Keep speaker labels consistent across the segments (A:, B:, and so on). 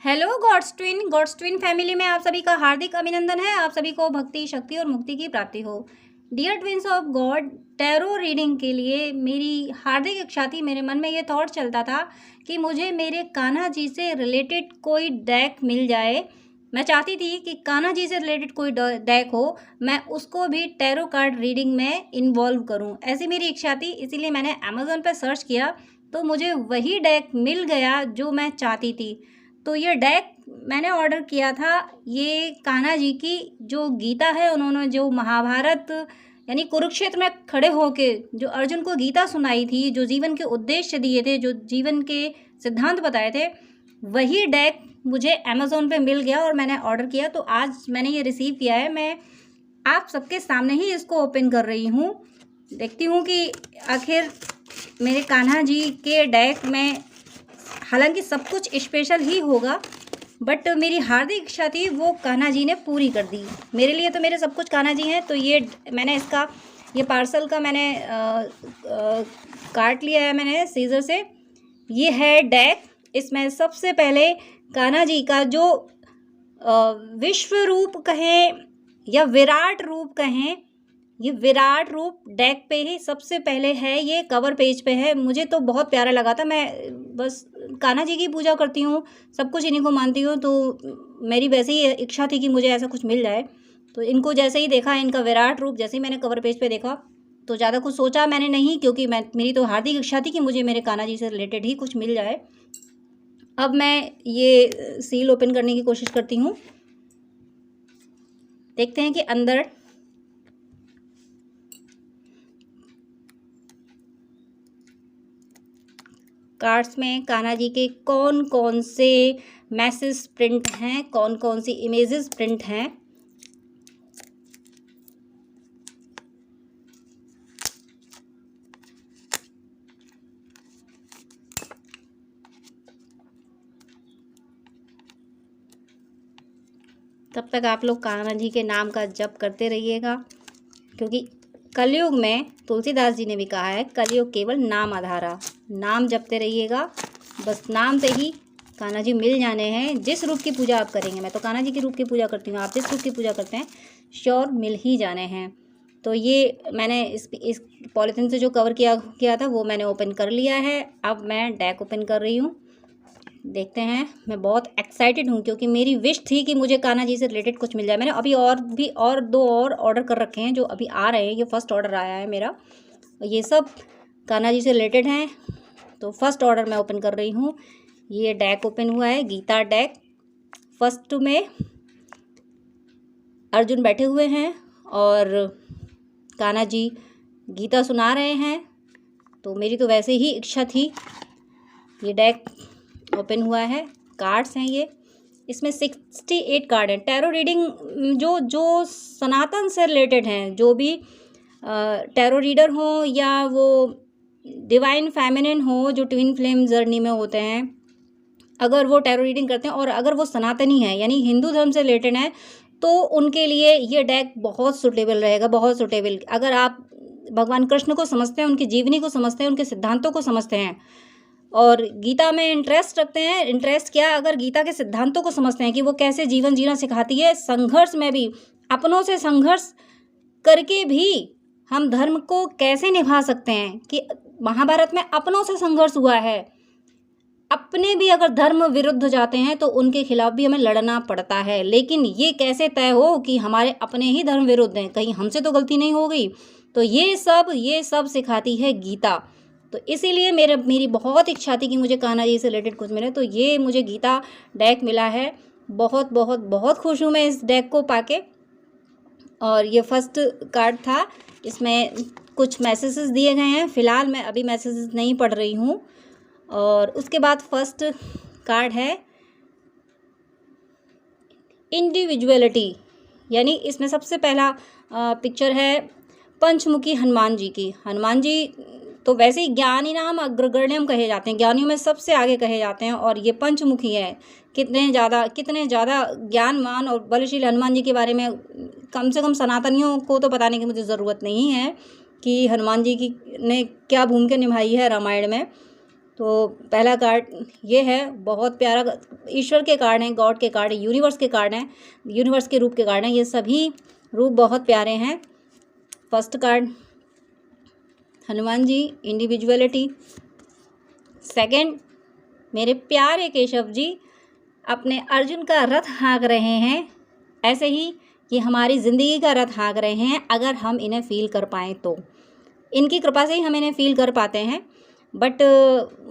A: Hello God's twin family में आप सभी का हार्दिक अभिनंदन है। आप सभी को भक्ति, शक्ति और मुक्ति की प्राप्ति हो। Dear twins of God, tarot reading के लिए मेरी हार्दिक इच्छा थी। मेरे मन में ये थॉट चलता था कि मुझे मेरे कान्हा जी से रिलेटेड कोई डेक मिल जाए। मैं चाहती थी कि कान्हा जी से रिलेटेड कोई डेक हो, मैं उसको भी टैरो कार्ड रीडिंग में इन्वॉल्व करूं। ऐसी मेरी इच्छा थी, इसीलिए मैंने अमेज़ॉन पर सर्च किया तो मुझे वही डेक मिल गया जो मैं चाहती थी। तो ये डेक मैंने ऑर्डर किया था। ये कान्हा जी की जो गीता है, उन्होंने जो महाभारत यानी कुरुक्षेत्र में खड़े होके जो अर्जुन को गीता सुनाई थी, जो जीवन के उद्देश्य दिए थे, जो जीवन के सिद्धांत बताए थे, वही डेक मुझे अमेज़ॉन पे मिल गया और मैंने ऑर्डर किया। तो आज मैंने ये रिसीव किया है। मैं आप सबके सामने ही इसको ओपन कर रही हूँ। देखती हूँ कि आखिर मेरे कान्हा जी के डेक में, हालांकि सब कुछ स्पेशल ही होगा, बट मेरी हार्दिक इच्छा थी वो कान्हा जी ने पूरी कर दी। मेरे लिए तो मेरे सब कुछ कान्हा जी हैं। तो ये मैंने इसका ये पार्सल का मैंने काट लिया है मैंने सीजर से। ये है डेक। इसमें सबसे पहले कान्हा जी का जो विश्व रूप कहें या विराट रूप कहें, ये विराट रूप डेक पे ही सबसे पहले है। ये कवर पेज पे है। मुझे तो बहुत प्यारा लगा था। मैं बस कान्हा जी की पूजा करती हूँ, सब कुछ इन्हीं को मानती हूँ, तो मेरी वैसे ही इच्छा थी कि मुझे ऐसा कुछ मिल जाए। तो इनको जैसे ही देखा, इनका विराट रूप जैसे ही मैंने कवर पेज पे देखा, तो ज़्यादा कुछ सोचा मैंने नहीं, क्योंकि मेरी तो हार्दिक इच्छा थी कि मुझे मेरे कान्हा जी से रिलेटेड ही कुछ मिल जाए। अब मैं ये सील ओपन करने की कोशिश करती हूँ। देखते हैं कि अंदर कार्ड्स में कान्हा जी के कौन कौन से मैसेज प्रिंट हैं, कौन कौन सी इमेजेस प्रिंट हैं। तब तक आप लोग कान्हा जी के नाम का जप करते रहिएगा, क्योंकि कलयुग में तुलसीदास जी ने भी कहा है, कलयुग केवल नाम आधारा। नाम जपते रहिएगा, बस नाम से ही कान्हा जी मिल जाने हैं। जिस रूप की पूजा आप करेंगे, मैं तो कान्हा जी के रूप की पूजा करती हूँ, आप जिस रूप की पूजा करते हैं श्योर मिल ही जाने हैं। तो ये मैंने इस पॉलीथीन से जो कवर किया था वो मैंने ओपन कर लिया है। अब मैं डेक ओपन कर रही हूँ। देखते हैं। मैं बहुत एक्साइटेड हूँ, क्योंकि मेरी विश थी कि मुझे कान्हा जी से रिलेटेड कुछ मिल जाए। मैंने अभी और दो और ऑर्डर कर रखे हैं जो अभी आ रहे हैं। ये फर्स्ट ऑर्डर आया है मेरा, ये सब कान्हा जी से रिलेटेड हैं। तो फर्स्ट ऑर्डर मैं ओपन कर रही हूँ। ये डेक ओपन हुआ है, गीता डेक। फर्स्ट में अर्जुन बैठे हुए हैं और कान्हा जी गीता सुना रहे हैं। तो मेरी तो वैसे ही इच्छा थी। ये डेक ओपन हुआ है। कार्ड्स हैं ये, इसमें 68 कार्ड हैं। टैरो रीडिंग जो सनातन से रिलेटेड हैं, जो भी टैरो रीडर हो या वो डिवाइन फेमिनिन हो, जो ट्विन फ्लेम जर्नी में होते हैं, अगर वो टैरो रीडिंग करते हैं और अगर वो सनातनी है यानी हिंदू धर्म से रिलेटेड है, तो उनके लिए ये डेक बहुत सुटेबल रहेगा, बहुत सुटेबल। अगर आप भगवान कृष्ण को समझते हैं, उनकी जीवनी को समझते हैं, उनके सिद्धांतों को समझते हैं और गीता में इंटरेस्ट रखते हैं, इंटरेस्ट क्या, अगर गीता के सिद्धांतों को समझते हैं कि वो कैसे जीवन जीना सिखाती है, संघर्ष में भी अपनों से संघर्ष करके भी हम धर्म को कैसे निभा सकते हैं, कि महाभारत में अपनों से संघर्ष हुआ है। अपने भी अगर धर्म विरुद्ध जाते हैं तो उनके खिलाफ भी हमें लड़ना पड़ता है, लेकिन ये कैसे तय हो कि हमारे अपने ही धर्म विरुद्ध हैं, कहीं हमसे तो गलती नहीं हो गई। तो ये सब सिखाती है गीता। तो इसीलिए मेरी बहुत इच्छा थी कि मुझे कान्हा जी से रिलेटेड कुछ मिले। तो ये मुझे गीता डेक मिला है। बहुत बहुत बहुत खुश हूँ मैं इस डेक को पाके। और ये फर्स्ट कार्ड था, इसमें कुछ मैसेजेस दिए गए हैं। फ़िलहाल मैं अभी मैसेजेस नहीं पढ़ रही हूँ। और उसके बाद फर्स्ट कार्ड है इंडिविजुअलिटी, यानी इसमें सबसे पहला पिक्चर है पंचमुखी हनुमान जी की। हनुमान जी तो वैसे ही ज्ञानी नाम अग्रगण्यम कहे जाते हैं, ज्ञानियों में सबसे आगे कहे जाते हैं, और ये पंचमुखी है। कितने ज़्यादा ज्ञानवान और बलशील हनुमान जी के बारे में कम से कम सनातनियों को तो बताने की मुझे ज़रूरत नहीं है कि हनुमान जी की ने क्या भूमिका निभाई है रामायण में। तो पहला कार्ड ये है, बहुत प्यारा ईश्वर के कार्ड हैं, गॉड के कार्ड, यूनिवर्स के कार्ड हैं, यूनिवर्स के रूप के कार्ड हैं। ये सभी रूप बहुत प्यारे हैं। First card Hanuman ji, individuality. Second, मेरे प्यारे केशव जी अपने अर्जुन का रथ हाँक रहे हैं। ऐसे ही ये हमारी ज़िंदगी का रथ हाँक रहे हैं, अगर हम इन्हें फील कर पाएँ तो। इनकी कृपा से ही हम इन्हें फील कर पाते हैं। बट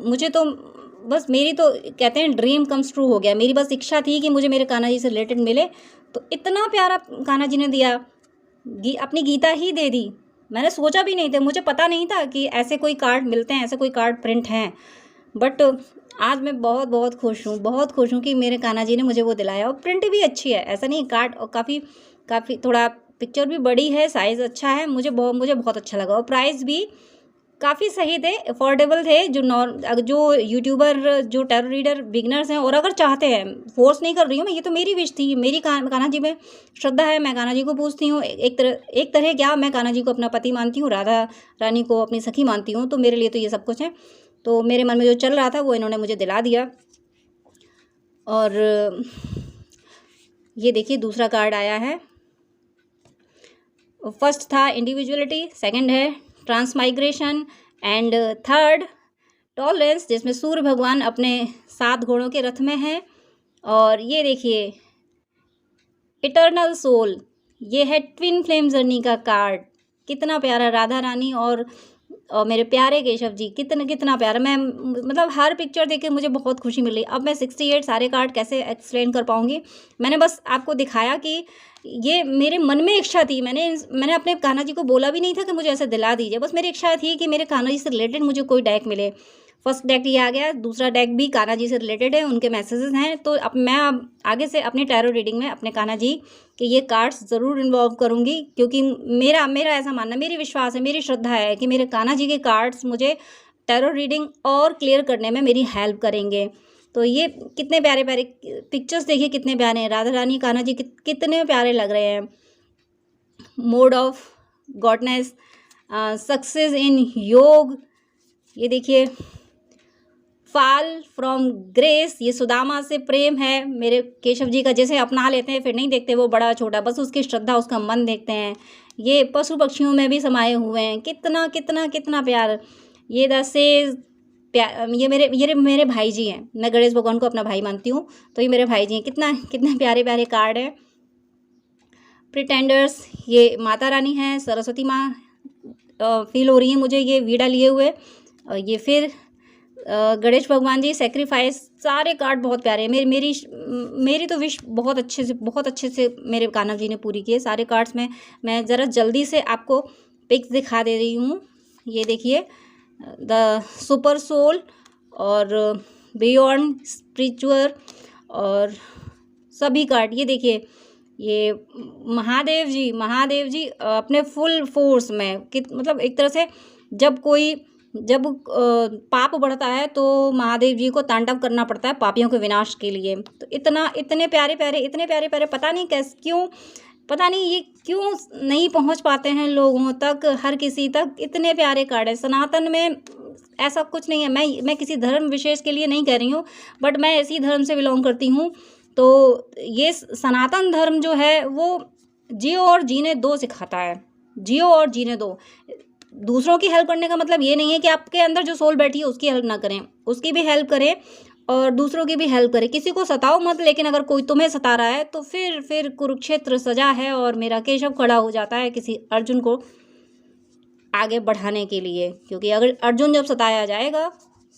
A: मुझे तो बस, मेरी तो कहते हैं ड्रीम कम्स ट्रू हो गया। मेरी बस इच्छा थी कि मुझे मेरे कान्हा जी से रिलेटेड मिले, तो इतना प्यारा कान्हा जी ने दिया, अपनी गीता ही दे दी। मैंने सोचा भी नहीं था, मुझे पता नहीं था कि ऐसे कोई कार्ड मिलते हैं, ऐसे कोई कार्ड प्रिंट हैं। बट आज मैं बहुत बहुत खुश हूँ, बहुत खुश हूँ कि मेरे कान्हा जी ने मुझे वो दिलाया। और प्रिंट भी अच्छी है, ऐसा नहीं, कार्ड और काफ़ी थोड़ा पिक्चर भी बड़ी है, साइज़ अच्छा है, मुझे बहुत अच्छा लगा। और प्राइस भी काफ़ी सही थे, अफोर्डेबल थे। जो यूट्यूबर, जो टैरो रीडर बिगनर्स हैं, और अगर चाहते हैं, फोर्स नहीं कर रही हूँ मैं, ये तो मेरी विश थी, मेरी कान्हा जी में श्रद्धा है, मैं कान्हा जी को पूछती हूँ। एक तरह क्या, मैं कान्हा जी को अपना पति मानती हूँ, राधा रानी को अपनी सखी मानती हूँ, तो मेरे लिए तो ये सब कुछ है। तो मेरे मन में जो चल रहा था वो इन्होंने मुझे दिला दिया। और ये देखिए दूसरा कार्ड आया है। फर्स्ट था इंडिविजुअलिटी, सेकंड है ट्रांसमाइग्रेशन, एंड थर्ड टॉलरेंस, जिसमें सूर्य भगवान अपने 7 घोड़ों के रथ में हैं। और ये देखिए इटर्नल सोल, ये है ट्विन फ्लेम जर्नी का कार्ड। कितना प्यारा, राधा रानी और मेरे प्यारे केशव जी, कितना प्यारा। मैं मतलब हर पिक्चर देख के मुझे बहुत खुशी मिली। अब मैं 68 सारे कार्ड कैसे एक्सप्लेन कर पाऊँगी। मैंने बस आपको दिखाया कि ये मेरे मन में इच्छा थी। मैंने अपने कान्हा जी को बोला भी नहीं था कि मुझे ऐसे दिला दीजिए, बस मेरी इच्छा थी कि मेरे कान्हा जी से रिलेटेड मुझे कोई डेक मिले। फर्स्ट डेक ये आ गया, दूसरा डेक भी कान्हा जी से रिलेटेड है, उनके मैसेजेस हैं। तो अब मैं आगे से अपनी टैरो रीडिंग में अपने कान्हा जी के ये कार्ड्स ज़रूर इन्वॉल्व करूँगी, क्योंकि मेरा ऐसा मानना, मेरी विश्वास है, मेरी श्रद्धा है कि मेरे कान्हा जी के कार्ड्स मुझे टैरो रीडिंग और क्लियर करने में मेरी हेल्प करेंगे। तो ये कितने प्यारे प्यारे पिक्चर्स देखिए, कितने प्यारे हैं। राधा रानी, कान्हा जी कितने प्यारे लग रहे हैं। Mode of goodness, success in योग, ये देखिए फॉल फ्रॉम ग्रेस, ये सुदामा से प्रेम है मेरे केशव जी का, जैसे अपना लेते हैं, फिर नहीं देखते वो बड़ा छोटा, बस उसकी श्रद्धा, उसका मन देखते हैं। ये पशु पक्षियों में भी समाये हुए हैं, कितना प्यार। ये दसेज ये मेरे भाई जी हैं, मैं गणेश भगवान को अपना भाई मानती हूँ, तो ये मेरे भाई जी हैं। कितने प्यारे प्यारे कार्ड हैं। प्रिटेंडर्स, ये माता रानी हैं, सरस्वती माँ फील हो रही है मुझे ये वीड़ा लिए हुए। और ये फिर गणेश भगवान जी, सेक्रीफाइस, सारे कार्ड बहुत प्यारे हैं। मेरी तो विश बहुत अच्छे से मेरे कान्हा जी ने पूरी की है। सारे कार्ड्स में मैं ज़रा जल्दी से आपको पिक्स दिखा दे रही हूँ। ये देखिए द सुपर सोल और बियॉन्ड स्पिरिचुअल और सभी कार्ड। ये देखिए ये महादेव जी अपने फुल फोर्स में, मतलब एक तरह से जब पाप बढ़ता है तो महादेव जी को तांडव करना पड़ता है पापियों के विनाश के लिए। तो इतने प्यारे प्यारे, पता नहीं ये क्यों नहीं पहुंच पाते हैं लोगों तक, हर किसी तक। इतने प्यारे कार्ड है। सनातन में ऐसा कुछ नहीं है। मैं किसी धर्म विशेष के लिए नहीं कह रही हूँ, बट मैं इसी धर्म से बिलोंग करती हूँ। तो ये सनातन धर्म जो है वो जियो और जीने दो सिखाता है। जियो और जीने दो। दूसरों की हेल्प करने का मतलब ये नहीं है कि आपके अंदर जो सोल बैठी है उसकी हेल्प ना करें, उसकी भी हेल्प करें और दूसरों की भी हेल्प करें। किसी को सताओ मत, लेकिन अगर कोई तुम्हें सता रहा है तो फिर कुरुक्षेत्र सजा है और मेरा केशव खड़ा हो जाता है किसी अर्जुन को आगे बढ़ाने के लिए। क्योंकि अगर अर्जुन जब सताया जाएगा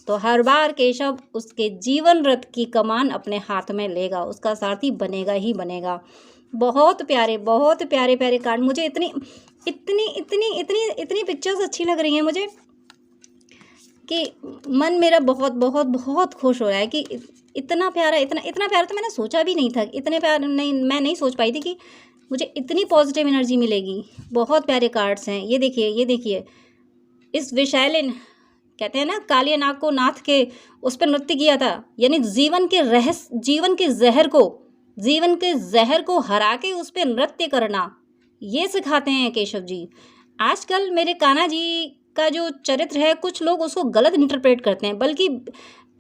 A: तो हर बार केशव उसके जीवन रथ की कमान अपने हाथ में लेगा, उसका सारथी बनेगा ही बनेगा। बहुत प्यारे प्यारे कार्ड। मुझे इतनी पिक्चर्स अच्छी लग रही हैं मुझे कि मन मेरा बहुत खुश हो रहा है कि इतना प्यारा तो मैंने सोचा भी नहीं था। मैं नहीं सोच पाई थी कि मुझे इतनी पॉजिटिव एनर्जी मिलेगी। बहुत प्यारे कार्ड्स हैं। ये देखिए इस विशैलिन, कहते हैं ना कालिया नाग को नाथ के उस पर नृत्य किया था, यानी जीवन के जहर को हरा के उस पर नृत्य करना, ये सिखाते हैं केशव जी। आजकल मेरे कान्हा जी का जो चरित्र है कुछ लोग उसको गलत इंटरप्रेट करते हैं, बल्कि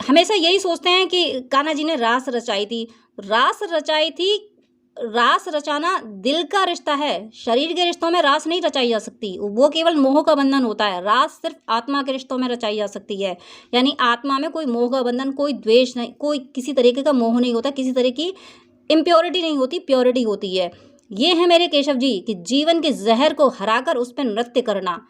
A: हमेशा यही सोचते हैं कि कान्हा जी ने रास रचाई थी। रास रचाई थी, रास रचाना दिल का रिश्ता है, शरीर के रिश्तों में रास नहीं रचाई जा सकती, वो केवल मोह का बंधन होता है। रास सिर्फ आत्मा के रिश्तों में रचाई जा सकती है, यानी आत्मा में कोई मोह का बंधन, कोई द्वेष नहीं, कोई किसी तरीके का मोह नहीं होता, किसी तरह की इम्प्योरिटी नहीं होती, प्योरिटी होती है। ये है मेरे केशव जी कि जीवन के जहर को हराकर उस पर नृत्य करना,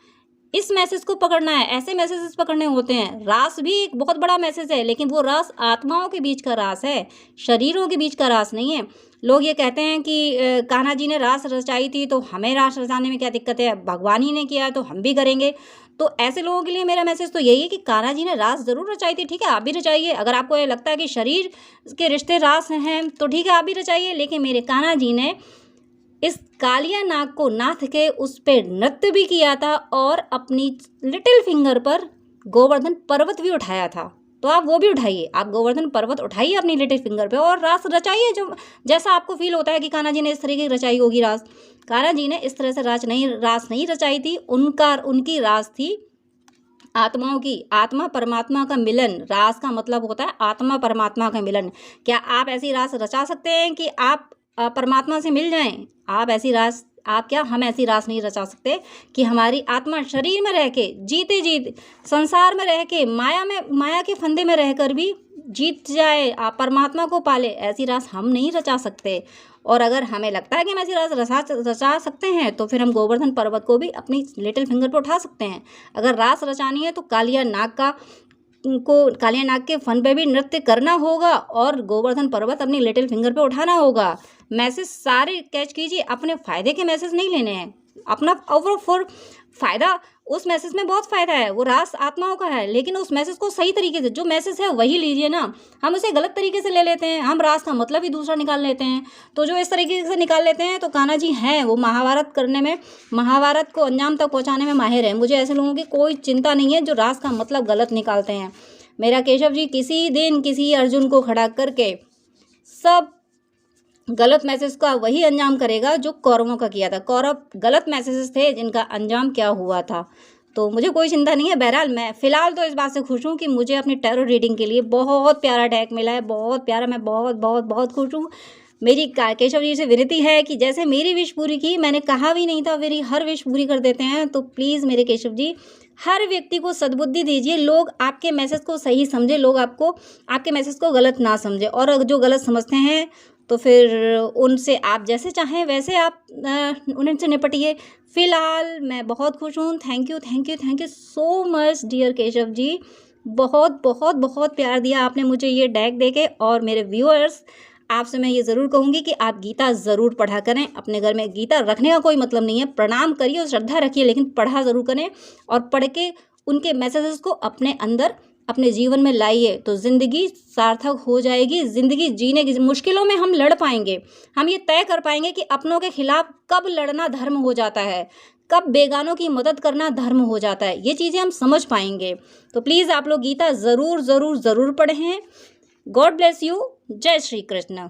A: इस मैसेज को पकड़ना है। ऐसे मैसेजेस पकड़ने होते हैं। रास भी एक बहुत बड़ा मैसेज है, लेकिन वो रास आत्माओं के बीच का रास है, शरीरों के बीच का रास नहीं है। लोग ये कहते हैं कि कान्हा जी ने रास रचाई थी तो हमें रास रचाने में क्या दिक्कत है, भगवान ही ने किया है तो हम भी करेंगे। तो ऐसे लोगों के लिए मेरा मैसेज तो यही है कि कान्हा जी ने रास ज़रूर रचाई थी, ठीक है, आप भी रचाइए। अगर आपको ये लगता है कि शरीर के रिश्ते रास हैं तो ठीक है, आप भी रचाइए, लेकिन मेरे कान्हा जी ने इस कालिया नाग को नाथ के उस पे नृत्य भी किया था और अपनी लिटिल फिंगर पर गोवर्धन पर्वत भी उठाया था। तो आप वो भी उठाइए, आप गोवर्धन पर्वत उठाइए अपनी लिटिल फिंगर पे और रास रचाइए, जो जैसा आपको फील होता है कि कान्हा जी ने इस तरीके की रचाई होगी रास। कान्हा जी ने इस तरह से रास नहीं रचाई थी। उनकी रास थी आत्माओं की, आत्मा परमात्मा का मिलन। रास का मतलब होता है आत्मा परमात्मा का मिलन। क्या आप ऐसी रास रचा सकते हैं कि आप परमात्मा से मिल जाएं? आप ऐसी रास, आप क्या, हम ऐसी रास नहीं रचा सकते कि हमारी आत्मा शरीर में रह के जीते संसार में रह के माया के फंदे में रहकर भी जीत जाए, आप परमात्मा को पाले। ऐसी रास हम नहीं रचा सकते। और अगर हमें लगता है कि हम ऐसी रास रचा सकते हैं तो फिर हम गोवर्धन पर्वत को भी अपनी लिटिल फिंगर पर उठा सकते हैं। अगर रास रचानी है तो कालिया नाग के फन पे भी नृत्य करना होगा और गोवर्धन पर्वत अपनी लिटिल फिंगर पे उठाना होगा। मैसेज सारे कैच कीजिए, अपने फ़ायदे के मैसेज नहीं लेने हैं। अपना ओवर फ़ायदा, उस मैसेज में बहुत फ़ायदा है, वो रास आत्माओं का है, लेकिन उस मैसेज को सही तरीके से, जो मैसेज है वही लीजिए ना। हम उसे गलत तरीके से ले लेते हैं, हम रास का मतलब ही दूसरा निकाल लेते हैं। तो जो इस तरीके से निकाल लेते हैं, तो कान्हा जी हैं वो महाभारत करने में, महाभारत को अंजाम तक पहुँचाने में माहिर है। मुझे ऐसे लोगों की कोई चिंता नहीं है जो रास का मतलब गलत निकालते हैं। मेरा केशव जी किसी दिन किसी अर्जुन को खड़ा करके सब गलत मैसेज का वही अंजाम करेगा जो कौरवों का किया था। कौरव गलत मैसेजेस थे जिनका अंजाम क्या हुआ था। तो मुझे कोई चिंता नहीं है। बहरहाल मैं फ़िलहाल तो इस बात से खुश हूँ कि मुझे अपनी टैरो रीडिंग के लिए बहुत प्यारा डेक मिला है, बहुत प्यारा। मैं बहुत बहुत बहुत खुश हूँ। मेरी केशव जी से विनती है कि जैसे मेरी विश पूरी की, मैंने कहा भी नहीं था, मेरी हर विश पूरी कर देते हैं। तो प्लीज़ मेरे केशव जी हर व्यक्ति को सद्बुद्धि दीजिए, लोग आपके मैसेज को सही समझे, लोग आपके मैसेज को गलत ना समझे। और जो गलत समझते हैं तो फिर उनसे आप जैसे चाहें वैसे आप उनसे निपटिए। फ़िलहाल मैं बहुत खुश हूँ। Thank you so much dear Keshav ji. बहुत बहुत बहुत प्यार दिया आपने मुझे ये डेक देके। और मेरे व्यूअर्स, आपसे मैं ये ज़रूर कहूँगी कि आप गीता ज़रूर पढ़ा करें। अपने घर में गीता रखने का कोई मतलब नहीं है, प्रणाम करिए और श्रद्धा रखिए, लेकिन पढ़ा ज़रूर करें और पढ़ के उनके मैसेजेस को अपने अंदर, अपने जीवन में लाइए, तो ज़िंदगी सार्थक हो जाएगी। ज़िंदगी जीने की मुश्किलों में हम लड़ पाएंगे। हम ये तय कर पाएंगे कि अपनों के खिलाफ कब लड़ना धर्म हो जाता है, कब बेगानों की मदद करना धर्म हो जाता है। ये चीज़ें हम समझ पाएंगे। तो प्लीज़ आप लोग गीता ज़रूर ज़रूर ज़रूर पढ़ें। God bless you. जय श्री कृष्ण।